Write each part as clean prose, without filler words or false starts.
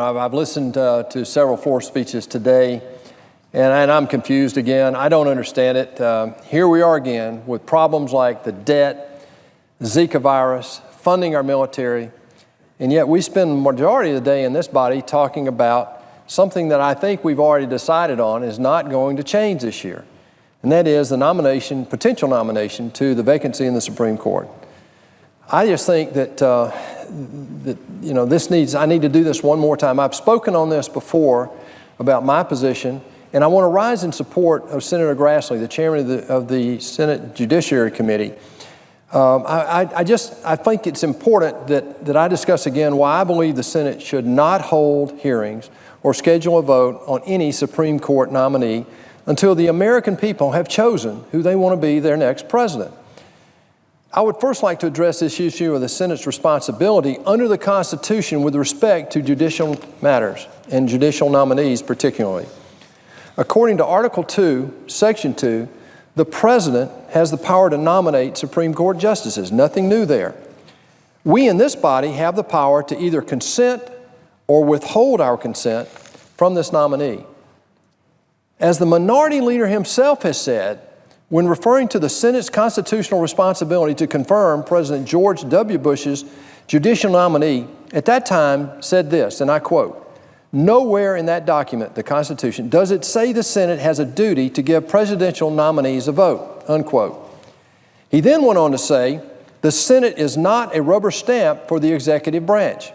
I've listened to several floor speeches today, and I'm confused again. I don't understand it. Here we are again with problems like the debt, Zika virus, funding our military, and yet we spend the majority of the day in this body talking about something that I think we've already decided on is not going to change this year, and that is the nomination, potential nomination to the vacancy in the Supreme Court. I just think that, I need to do this one more time. I've spoken on this before about my position, and I want to rise in support of Senator Grassley, the chairman of the Senate Judiciary Committee. I think it's important that I discuss again why I believe the Senate should not hold hearings or schedule a vote on any Supreme Court nominee until the American people have chosen who they want to be their next president. I would first like to address this issue of the Senate's responsibility under the Constitution with respect to judicial matters and judicial nominees particularly. According to Article 2, Section 2, the President has the power to nominate Supreme Court justices. Nothing new there. We in this body have the power to either consent or withhold our consent from this nominee. As the minority leader himself has said, when referring to the Senate's constitutional responsibility to confirm President George W. Bush's judicial nominee, at that time said this, and I quote, "Nowhere in that document, the Constitution, does it say the Senate has a duty to give presidential nominees a vote," unquote. He then went on to say, "The Senate is not a rubber stamp for the executive branch."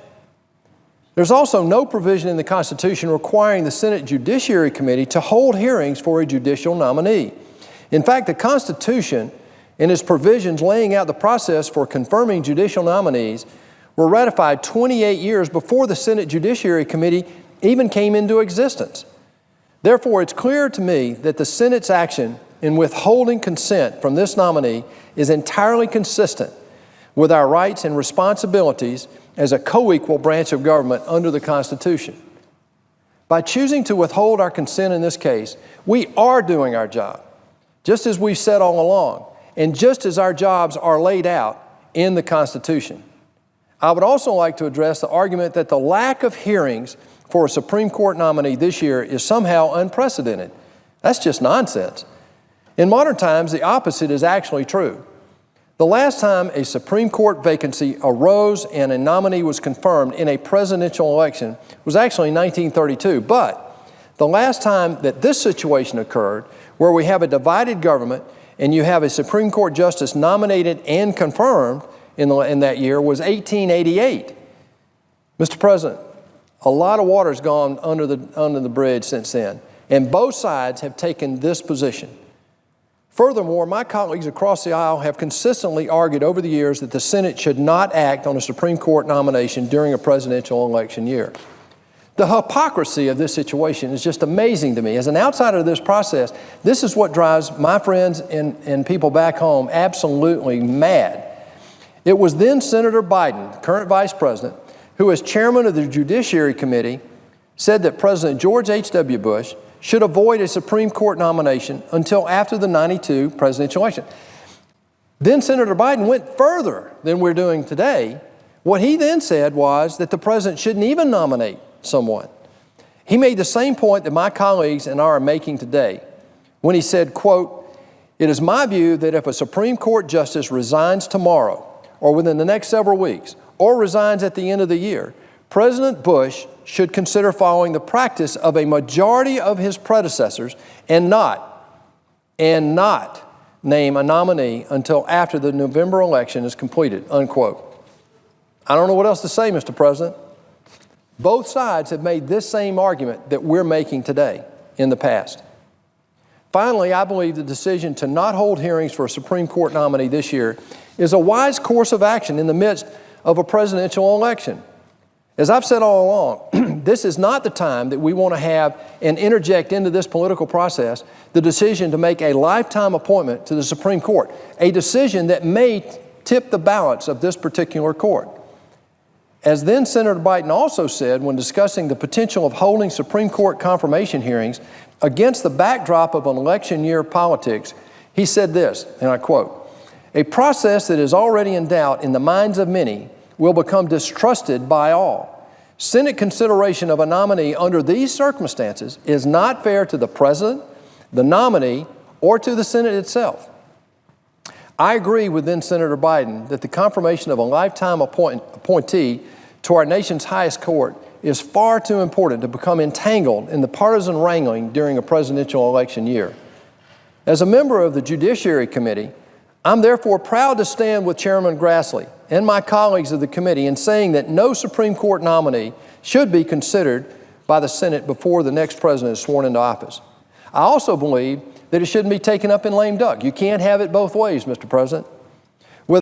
There's also no provision in the Constitution requiring the Senate Judiciary Committee to hold hearings for a judicial nominee. In fact, the Constitution, in its provisions laying out the process for confirming judicial nominees, were ratified 28 years before the Senate Judiciary Committee even came into existence. Therefore, it's clear to me that the Senate's action in withholding consent from this nominee is entirely consistent with our rights and responsibilities as a co-equal branch of government under the Constitution. By choosing to withhold our consent in this case, we are doing our job, just as we've said all along, and just as our jobs are laid out in the Constitution. I would also like to address the argument that the lack of hearings for a Supreme Court nominee this year is somehow unprecedented. That's just nonsense. In modern times, the opposite is actually true. The last time a Supreme Court vacancy arose and a nominee was confirmed in a presidential election was actually 1932. But the last time that this situation occurred, where we have a divided government and you have a Supreme Court justice nominated and confirmed in that year, was 1888. Mr. President, a lot of water's gone under the bridge since then, and both sides have taken this position. Furthermore, my colleagues across the aisle have consistently argued over the years that the Senate should not act on a Supreme Court nomination during a presidential election year. The hypocrisy of this situation is just amazing to me. As an outsider of this process, this is what drives my friends and people back home absolutely mad. It was then Senator Biden, current Vice President, who as chairman of the Judiciary Committee said that President George H.W. Bush should avoid a Supreme Court nomination until after the '92 presidential election. Then Senator Biden went further than we're doing today. What he then said was that the president shouldn't even nominate someone. He made the same point that my colleagues and I are making today when he said, quote, "It is my view that if a Supreme Court justice resigns tomorrow or within the next several weeks or resigns at the end of the year, President Bush should consider following the practice of a majority of his predecessors and not name a nominee until after the November election is completed," unquote. I don't know what else to say, Mr. President. Both sides have made this same argument that we're making today in the past. Finally, I believe the decision to not hold hearings for a Supreme Court nominee this year is a wise course of action in the midst of a presidential election. As I've said all along, this is not the time that we want to have and interject into this political process the decision to make a lifetime appointment to the Supreme Court, a decision that may tip the balance of this particular court. As then Senator Biden also said when discussing the potential of holding Supreme Court confirmation hearings against the backdrop of an election year politics, he said this, and I quote, "A process that is already in doubt in the minds of many will become distrusted by all. Senate consideration of a nominee under these circumstances is not fair to the President, the nominee, or to the Senate itself. I agree with then Senator Biden that the confirmation of a lifetime appointee to our nation's highest court is far too important to become entangled in the partisan wrangling during a presidential election year. As a member of the Judiciary Committee, I'm therefore proud to stand with Chairman Grassley and my colleagues of the committee in saying that no Supreme Court nominee should be considered by the Senate before the next president is sworn into office. I also believe that it shouldn't be taken up in lame duck. You can't have it both ways, Mr. President.